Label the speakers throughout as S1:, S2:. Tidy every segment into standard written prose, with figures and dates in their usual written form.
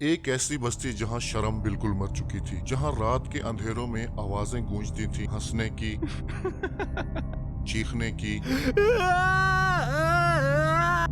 S1: ایک ایسی بستی جہاں شرم بالکل مر چکی تھی، جہاں رات کے اندھیروں میں آوازیں گونجتی تھیں، ہنسنے کی، چیخنے کی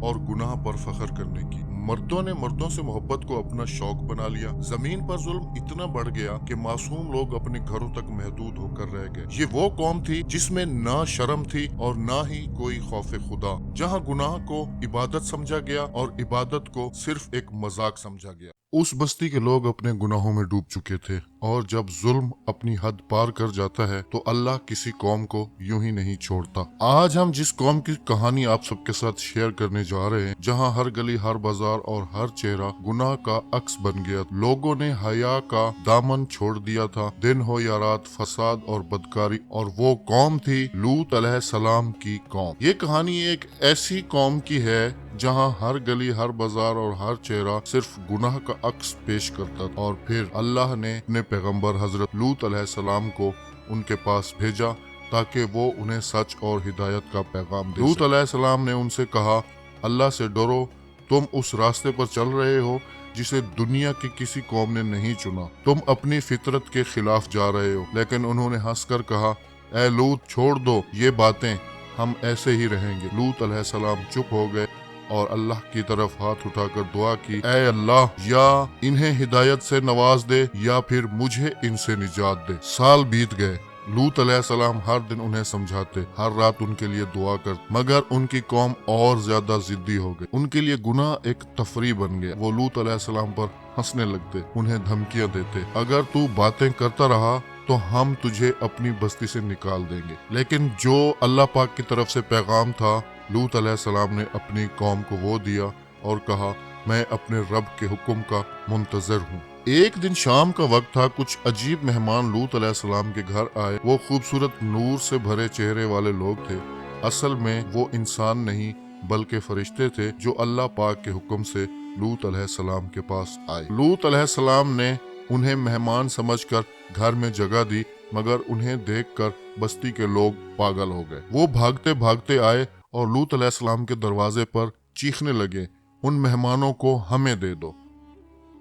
S1: اور گناہ پر فخر کرنے کی۔ مردوں نے مردوں سے محبت کو اپنا شوق بنا لیا۔ زمین پر ظلم اتنا بڑھ گیا کہ معصوم لوگ اپنے گھروں تک محدود ہو کر رہ گئے۔ یہ وہ قوم تھی جس میں نہ شرم تھی اور نہ ہی کوئی خوف خدا، جہاں گناہ کو عبادت سمجھا گیا اور عبادت کو صرف ایک مذاق سمجھا گیا۔ اس بستی کے لوگ اپنے گناہوں میں ڈوب چکے تھے، اور جب ظلم اپنی حد پار کر جاتا ہے تو اللہ کسی قوم کو یوں ہی نہیں چھوڑتا۔ آج ہم جس قوم کی کہانی آپ سب کے ساتھ شیئر کرنے جا رہے ہیں، جہاں ہر گلی، ہر بازار اور ہر چہرہ گناہ کا عکس بن گیا، لوگوں نے حیا کا دامن چھوڑ دیا تھا، دن ہو یا رات، فساد اور بدکاری، اور وہ قوم تھی لوط علیہ السلام کی قوم۔ یہ کہانی ایک ایسی قوم کی ہے جہاں ہر گلی، ہر بازار اور ہر چہرہ صرف گناہ کا عکس پیش کرتا تھا، اور پھر اللہ نے اپنے پیغمبر حضرت لوط علیہ السلام کو ان کے پاس بھیجا تاکہ وہ انہیں سچ اور ہدایت کا پیغام دے۔ لوط علیہ السلام نے ان سے کہا، اللہ سے ڈرو، تم اس راستے پر چل رہے ہو جسے دنیا کی کسی قوم نے نہیں چنا، تم اپنی فطرت کے خلاف جا رہے ہو۔ لیکن انہوں نے ہنس کر کہا، اے لوط، چھوڑ دو یہ باتیں، ہم ایسے ہی رہیں گے۔ لوط علیہ السلام چپ ہو گئے اور اللہ کی طرف ہاتھ اٹھا کر دعا کی، اے اللہ، یا انہیں ہدایت سے نواز دے یا پھر مجھے ان سے نجات دے۔ سال بیت گئے، لوط علیہ السلام ہر دن انہیں سمجھاتے، ہر رات ان کے لیے دعا کرتے، مگر ان کی قوم اور زیادہ ضدی ہو گئی۔ ان کے لیے گناہ ایک تفریح بن گیا۔ وہ لوط علیہ السلام پر ہنسنے لگتے، انہیں دھمکیاں دیتے، اگر تو باتیں کرتا رہا تو ہم تجھے اپنی بستی سے نکال دیں گے۔ لیکن جو اللہ پاک کی طرف سے پیغام تھا، لوط علیہ السلام نے اپنی قوم کو وہ دیا اور کہا، میں اپنے رب کے حکم کا منتظر ہوں۔ ایک دن شام کا وقت تھا، کچھ عجیب مہمان لوط علیہ السلام کے گھر آئے۔ وہ خوبصورت نور سے بھرے چہرے والے لوگ تھے۔ اصل میں وہ انسان نہیں بلکہ فرشتے تھے جو اللہ پاک کے حکم سے لوط علیہ السلام کے پاس آئے۔ لوط علیہ السلام نے انہیں مہمان سمجھ کر گھر میں جگہ دی، مگر انہیں دیکھ کر بستی کے لوگ پاگل ہو گئے۔ وہ بھاگتے بھاگتے آئے اور لوط علیہ السلام کے دروازے پر چیخنے لگے، ان مہمانوں کو ہمیں دے دو۔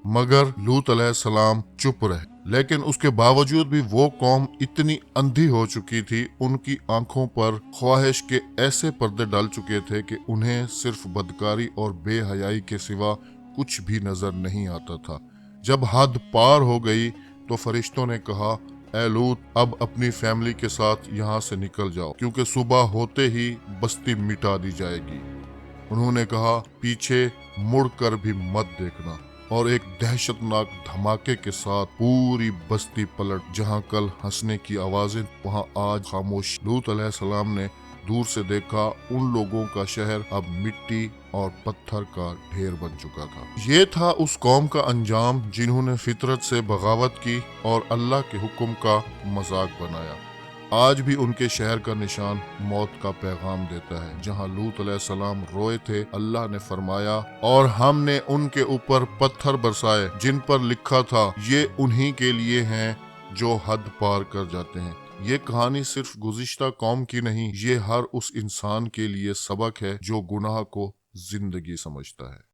S1: مگر لوط علیہ السلام چپ رہے۔ لیکن اس کے باوجود بھی وہ قوم اتنی اندھی ہو چکی تھی، ان کی آنکھوں پر خواہش کے ایسے پردے ڈال چکے تھے کہ انہیں صرف بدکاری اور بے حیائی کے سوا کچھ بھی نظر نہیں آتا تھا۔ جب حد پار ہو گئی تو فرشتوں نے کہا، اے لوط، اب اپنی فیملی کے ساتھ یہاں سے نکل جاؤ، کیونکہ صبح ہوتے ہی بستی مٹا دی جائے گی۔ انہوں نے کہا، پیچھے مڑ کر بھی مت دیکھنا، اور ایک دہشت ناک دھماکے کے ساتھ پوری بستی پلٹ، جہاں کل ہنسنے کی آوازیں وہاں آج خاموش۔ لوط علیہ السلام نے دور سے دیکھا، ان لوگوں کا شہر اب مٹی اور پتھر کا ڈھیر بن چکا تھا۔ یہ تھا اس قوم کا انجام جنہوں نے فطرت سے بغاوت کی اور اللہ کے حکم کا مذاق بنایا۔ آج بھی ان کے شہر کا نشان موت کا پیغام دیتا ہے۔ جہاں لوط علیہ السلام روئے تھے، اللہ نے فرمایا، اور ہم نے ان کے اوپر پتھر برسائے جن پر لکھا تھا، یہ انہی کے لیے ہیں جو حد پار کر جاتے ہیں۔ یہ کہانی صرف گزشتہ قوم کی نہیں، یہ ہر اس انسان کے لیے سبق ہے جو گناہ کو زندگی سمجھتا ہے۔